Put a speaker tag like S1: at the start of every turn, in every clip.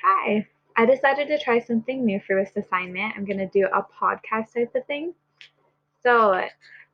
S1: Hi, I decided to try something new for this assignment. I'm going to do a podcast type of thing. So,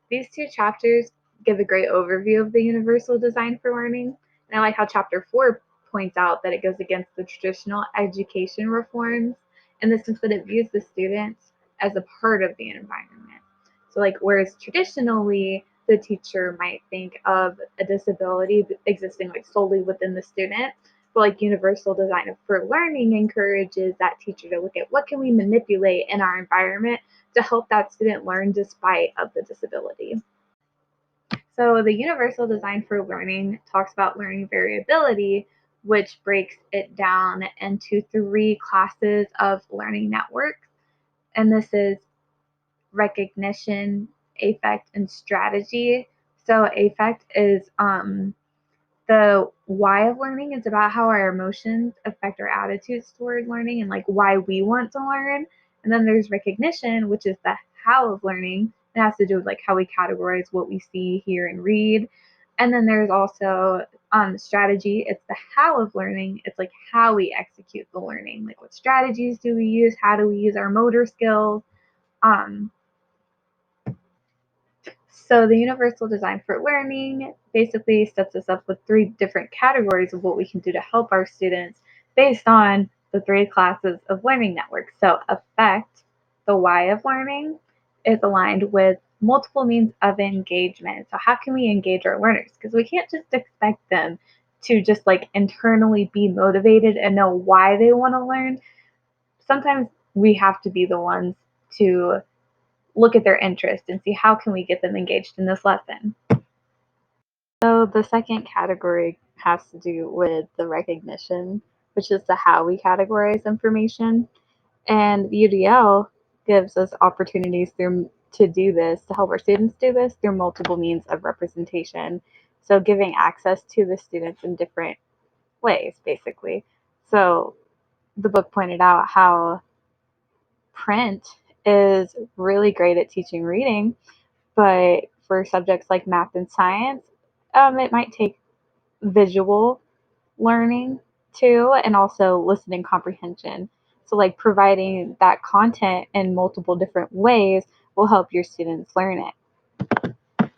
S1: these two chapters give a great overview of the universal design for learning. And I like how chapter 4 points out that it goes against the traditional education reforms in the sense that it views the students as a part of the environment. So, like, whereas traditionally the teacher might think of a disability existing like solely within the student, but like universal design for learning encourages that teacher to look at what can we manipulate in our environment to help that student learn despite of the disability. So the universal design for learning talks about learning variability, which breaks it down into three classes of learning networks. And this is recognition, affect, and strategy. So affect is the why of learning. It's about how our emotions affect our attitudes toward learning and like why we want to learn. And then there's recognition, which is the how of learning. It has to do with like how we categorize what we see, hear, and read. And then there's also strategy. It's the how of learning. It's like how we execute the learning. Like what strategies do we use? How do we use our motor skills? Um, So the universal design for learning basically sets us up with three different categories of what we can do to help our students based on the three classes of learning networks. So affect, the why of learning, is aligned with multiple means of engagement. So how can we engage our learners? Because we can't just expect them to just like internally be motivated and know why they want to learn. Sometimes we have to be the ones to look at their interest and see how can we get them engaged in this lesson. So the second category has to do with the recognition, which is the how we categorize information. And UDL gives us opportunities through to do this, to help our students do this through multiple means of representation. So giving access to the students in different ways, basically. So the book pointed out how print is really great at teaching reading, but for subjects like math and science, it might take visual learning too, and also listening comprehension. So, like providing that content in multiple different ways will help your students learn it.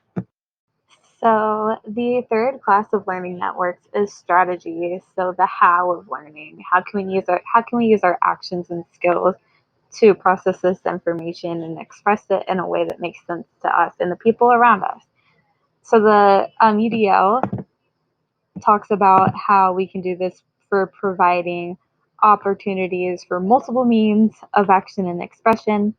S1: So, the third class of learning networks is strategy. So, the how of learning. How can we use our actions and skills to process this information and express it in a way that makes sense to us and the people around us. So the UDL talks about how we can do this for providing opportunities for multiple means of action and expression.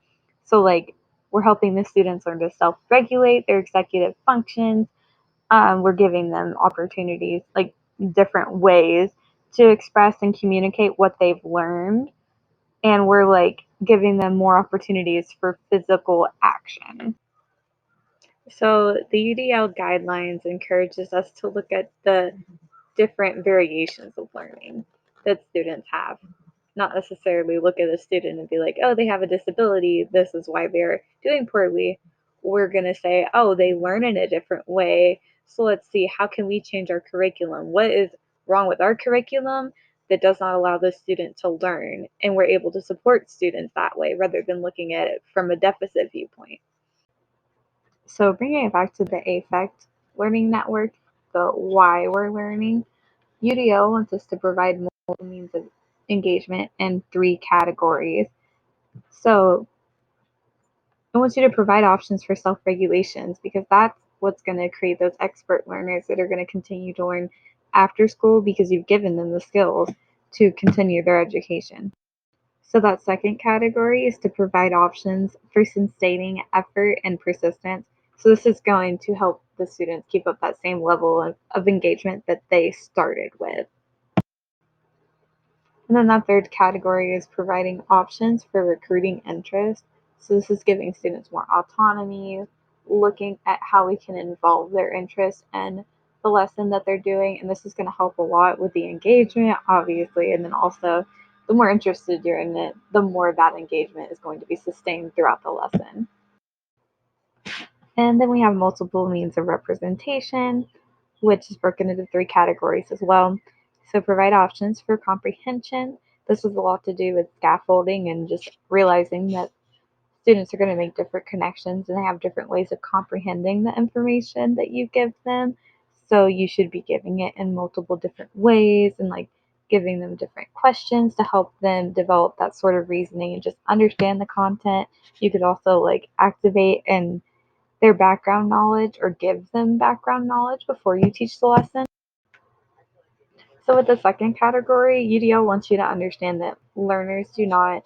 S1: So, like, we're helping the students learn to self regulate their executive functions. We're giving them opportunities, like different ways to express and communicate what they've learned. And we're like giving them more opportunities for physical action. So the UDL guidelines encourages us to look at the different variations of learning that students have. Not necessarily look at a student and be like, oh, they have a disability, this is why they're doing poorly. We're going to say, oh, they learn in a different way. So let's see, how can we change our curriculum? What is wrong with our curriculum that does not allow the student to learn? And we're able to support students that way rather than looking at it from a deficit viewpoint. So bringing it back to the affect learning network, the why we're learning, UDL wants us to provide multiple means of engagement in three categories. So it wants you to provide options for self-regulations because that's what's going to create those expert learners that are going to continue to learn after school because you've given them the skills to continue their education. So that second category is to provide options for sustaining effort and persistence. So this is going to help the students keep up that same level of engagement that they started with. And then that third category is providing options for recruiting interest. So this is giving students more autonomy, looking at how we can involve their interest in the lesson that they're doing. And this is going to help a lot with the engagement, obviously. And then also, the more interested you're in it, the more that engagement is going to be sustained throughout the lesson. And then we have multiple means of representation, which is broken into three categories as well. So provide options for comprehension. This has a lot to do with scaffolding and just realizing that students are going to make different connections and they have different ways of comprehending the information that you give them. So you should be giving it in multiple different ways and like giving them different questions to help them develop that sort of reasoning and just understand the content. You could also like activate and their background knowledge or give them background knowledge before you teach the lesson. So with the second category, UDL wants you to understand that learners do not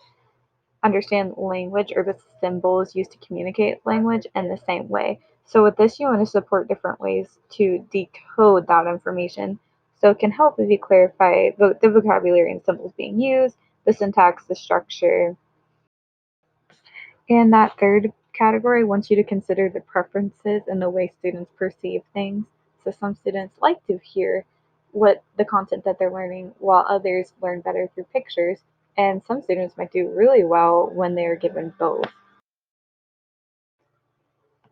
S1: understand language or the symbols used to communicate language in the same way. So with this, you want to support different ways to decode that information. So it can help if you clarify the vocabulary and symbols being used, the syntax, the structure. And that third category wants you to consider the preferences and the way students perceive things. So some students like to hear what the content that they're learning, while others learn better through pictures. And some students might do really well when they are given both.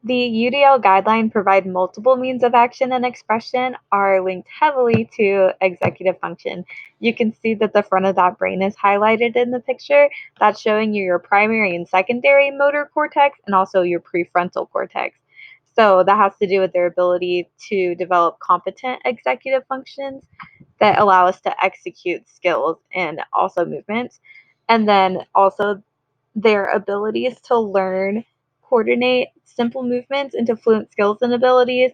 S1: The UDL guideline provide multiple means of action and expression are linked heavily to executive function. You can see that the front of that brain is highlighted in the picture. That's showing you your primary and secondary motor cortex and also your prefrontal cortex. So that has to do with their ability to develop competent executive functions that allow us to execute skills and also movements. And then also their abilities to learn, coordinate simple movements into fluent skills and abilities,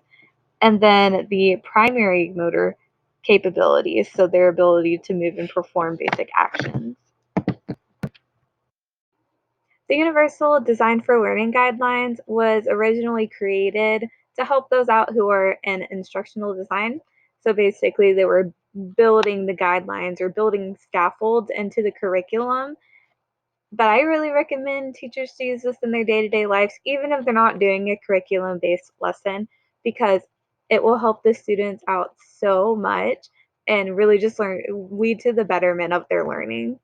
S1: and then the primary motor capabilities, so their ability to move and perform basic actions. The Universal Design for Learning Guidelines was originally created to help those out who are in instructional design. So basically, they were building the guidelines or building scaffolds into the curriculum. But I really recommend teachers to use this in their day-to-day lives, even if they're not doing a curriculum-based lesson, because it will help the students out so much and really just lead to the betterment of their learning.